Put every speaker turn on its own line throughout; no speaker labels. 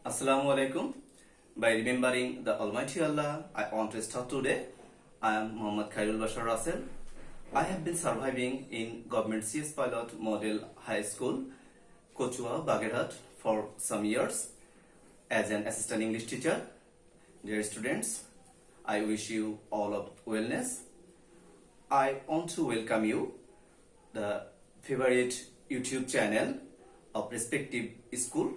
Assalamu alaikum. By remembering the Almighty Allah, I want to start today. I am Muhammad Khairul Bashar Rusel. I have been surviving in Government CS Pilot Model High School, Kochua, Bagherhat for some years as an assistant English teacher. Dear students, I wish you all of wellness. I want to welcome you, the favorite YouTube channel of respective school.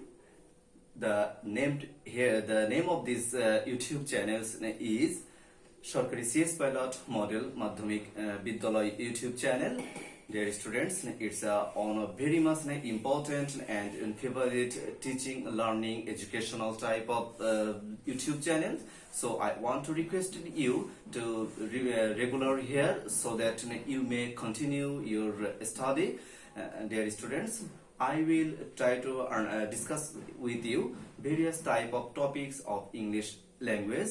The name of this YouTube channels is Shorkari CS Pilot Model Madhyamik Bidyalay YouTube channel. Dear students, it's on a very much important and favorite teaching, learning, educational type of YouTube channel. So I want to request you to regular here so that you may continue your study. Dear students, I will try to discuss with you various type of topics of English language.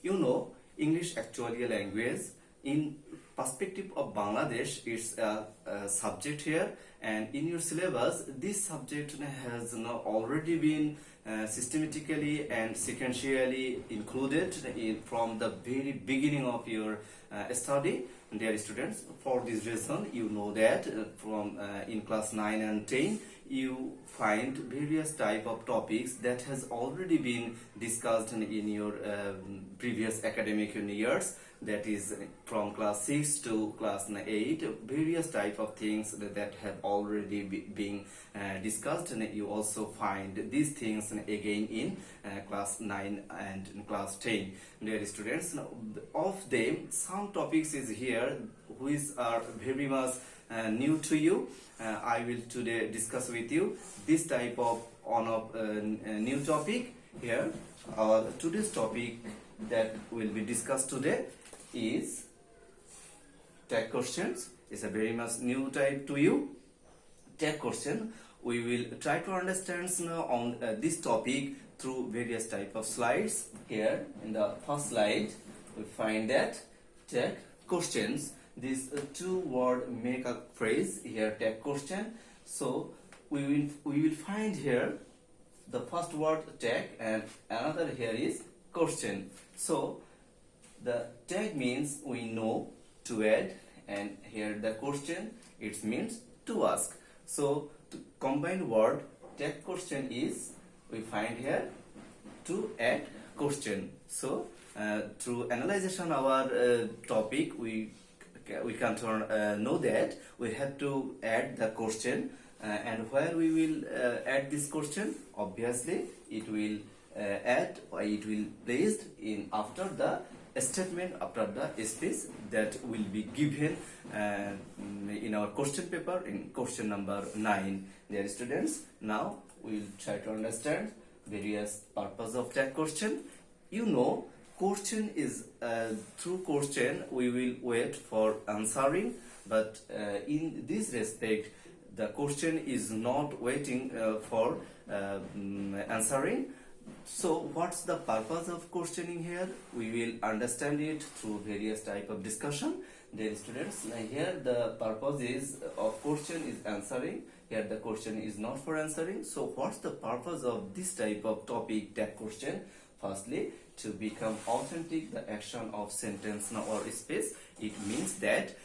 You know, English actually a language. In perspective of Bangladesh, it's a subject here, and in your syllabus, this subject has already been systematically and sequentially included from the very beginning of your study. Dear students, for this reason, you know that from in class 9 and 10, you find various type of topics that has already been discussed in your previous academic years. That is from class 6 to class 8, various type of things that have already been discussed, and you also find these things again in class 9 and in class 10. Dear students, of them, some topics is here which are very much new to you. I will today discuss with you this type of new topic here. Our today's topic that will be discussed today is tag questions. It's a very much new type to you. Tag question. We will try to understand on this topic through various type of slides. Here in the first slide, we find that tag questions. These two words make a phrase here, tag question. So we will find here the first word tag and another here is question. So the tag means we know to add, and here the question it means to ask. So to combine word tag question is we find here to add question. So through analyzation our topic we can know that we have to add the question, and where we will add this question, obviously it will it will placed in after the statement, after the space that will be given in our question paper in question number 9. Dear students, now we will try to understand various purpose of tag question. You know, question is through question we will wait for answering, but in this respect the question is not waiting for answering. So what's the purpose of questioning here? We will understand it through various type of discussion. Dear students, here the purpose is of question is answering. Here the question is not for answering. So what's the purpose of this type of topic, tag question? Firstly, to become authentic the action of sentence or space. It means that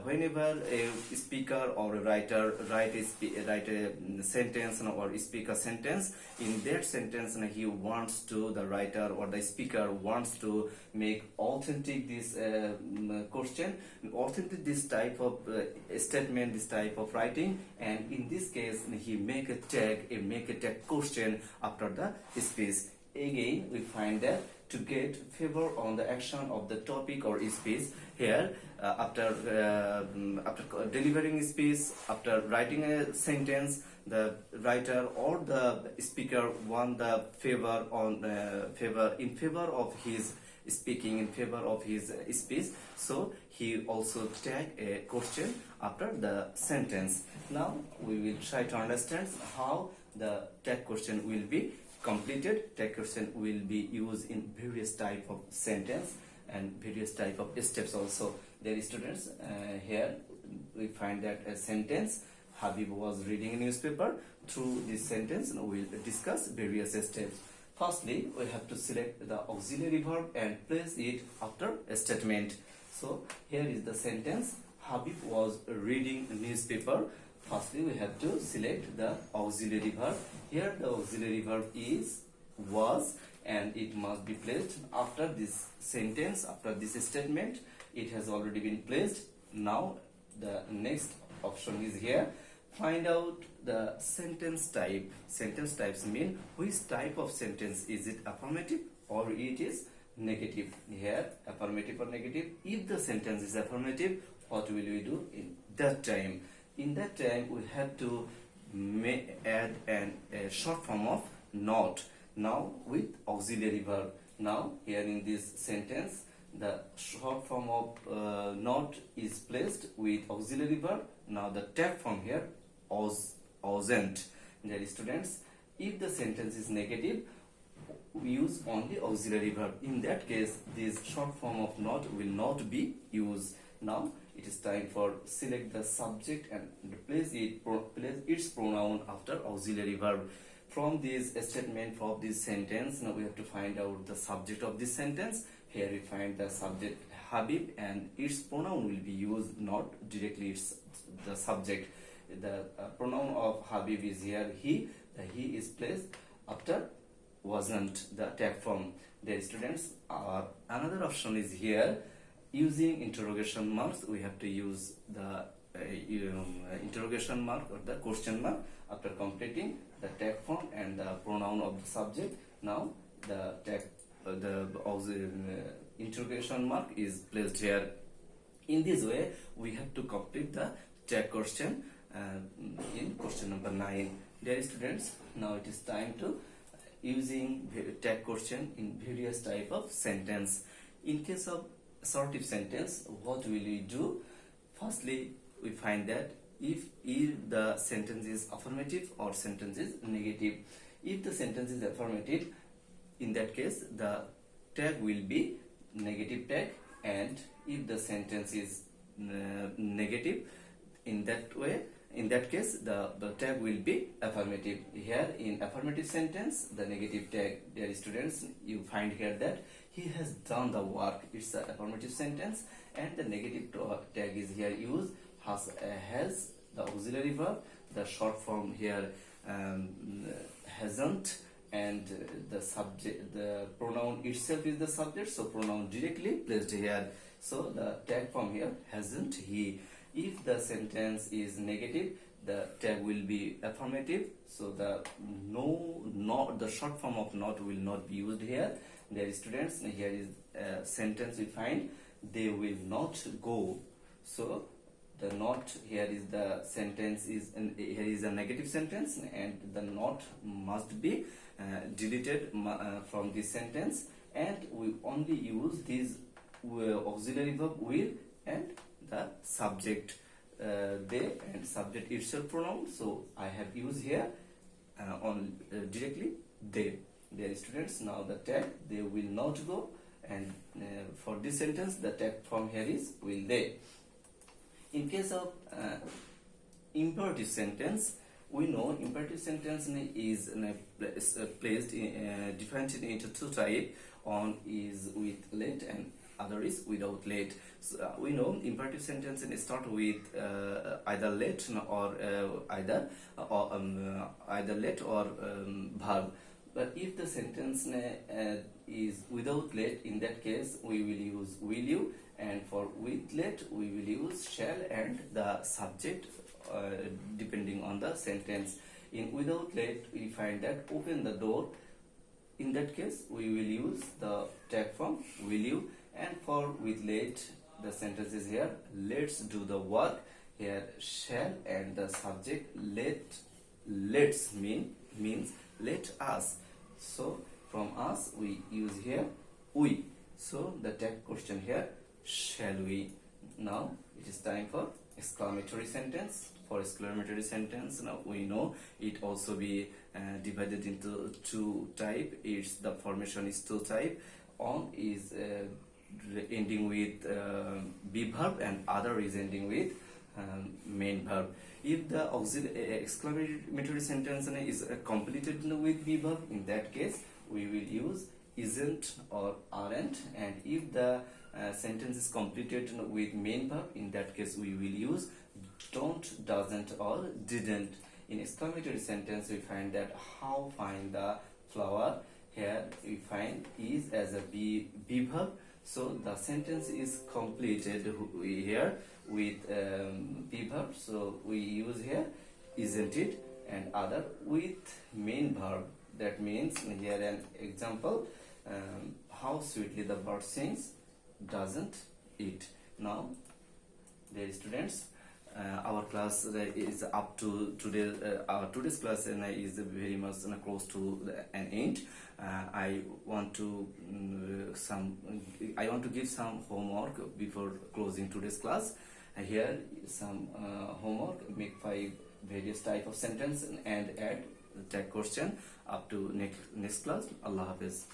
whenever a speaker or a writer write a sentence or speak a sentence, in that sentence he wants to, the writer or the speaker wants to make authentic this question, authentic this type of statement, this type of writing, and in this case he make a tag question after the space. Again, we find that to get favor on the action of the topic or speech here, after delivering a speech, after writing a sentence, the writer or the speaker want the favor in favor of his speaking, in favor of his speech. So he also tag a question after the sentence. Now we will try to understand how the tag question will be completed. Tag question will be used in various type of sentence and various type of steps also. Dear students, here we find that a sentence Habib was reading a newspaper. Through this sentence, we will discuss various steps. Firstly, we have to select the auxiliary verb and place it after a statement. So here is the sentence. Habib was reading a newspaper. Firstly, we have to select the auxiliary verb. Here the auxiliary verb is was, and it must be placed after this sentence, after this statement. It has already been placed. Now the next option is here. Find out the sentence type. Sentence types mean which type of sentence. Is it affirmative or it is negative? Here affirmative or negative. If the sentence is affirmative, what will we do in that time? In that time we have to add a short form of not. Now with auxiliary verb. Now here in this sentence the short form of not is placed with auxiliary verb. Now the tag form here wasn't. Dear students, if the sentence is negative, we use only auxiliary verb. In that case, this short form of not will not be used. Now it is time for select the subject and place its pronoun after auxiliary verb. From this statement of this sentence, now we have to find out the subject of this sentence. Here we find the subject Habib and its pronoun will be used, not directly it's the subject. The pronoun of Habib is here he. The he is placed after wasn't, the tag form. Dear students, another option is here. Using interrogation marks, we have to use the interrogation mark or the question mark after completing the tag form and the pronoun of the subject. Now the interrogation mark is placed here. In this way, we have to complete the tag question in question number 9. Dear students, now it is time to using tag question in various type of sentence. In case of assertive sentence, what will we do? Firstly, we find that if the sentence is affirmative or sentence is negative. If the sentence is affirmative, in that case the tag will be negative tag, and if the sentence is negative, in that case the tag will be affirmative. Here in affirmative sentence, the negative tag. Dear students, you find here that he has done the work. It's the affirmative sentence, and the negative tag is here used. Has the auxiliary verb, the short form here hasn't, and the subject, the pronoun itself is the subject, so pronoun directly placed here. So the tag form here hasn't he. If the sentence is negative, the tag will be affirmative, so the the short form of not will not be used here. Dear students, here is a sentence we find, they will not go. So the not here is the sentence is, and here is a negative sentence, and the not must be deleted from this sentence, and we only use this auxiliary verb will and the subject they and subject itself pronoun. So I have used here on directly they. Dear students, now the tag they will not go, and for this sentence the tag form here is will they. In case of imperative sentence, we know imperative sentence is placed different into two types. One is with let and other is without let. So, we know imperative sentence start with either let or either let or verb. But if the sentence is without let, in that case we will use will you, and for with let we will use shall and the subject depending on the sentence. In without let, we find that open the door. In that case we will use the tag form will you, and for with let, the sentence is here, let's do the work. Here shall and the subject let's means let us. So from us we use here we. So the tag question here, shall we. Now it is time for exclamatory sentence. For exclamatory sentence, now we know it also be divided into two type. It's the formation is two type. One is ending with be verb, and other is ending with main verb. If the exclamatory sentence is completed with be verb, in that case we will use isn't or aren't, and if the sentence is completed with main verb, in that case we will use don't, doesn't, or didn't. In exclamatory sentence we find that how fine the flower. Here we find is as a be verb, so the sentence is completed here with be verb, so we use here isn't it, and other with main verb. That means here an example, how sweetly the bird sings, doesn't it. Now dear students, our class is up to today. Our today's class is very much close to an end. I want to give some homework before closing today's class. Here some homework. Make 5 various type of sentence and add tag question. Up to next class. Allah Hafiz.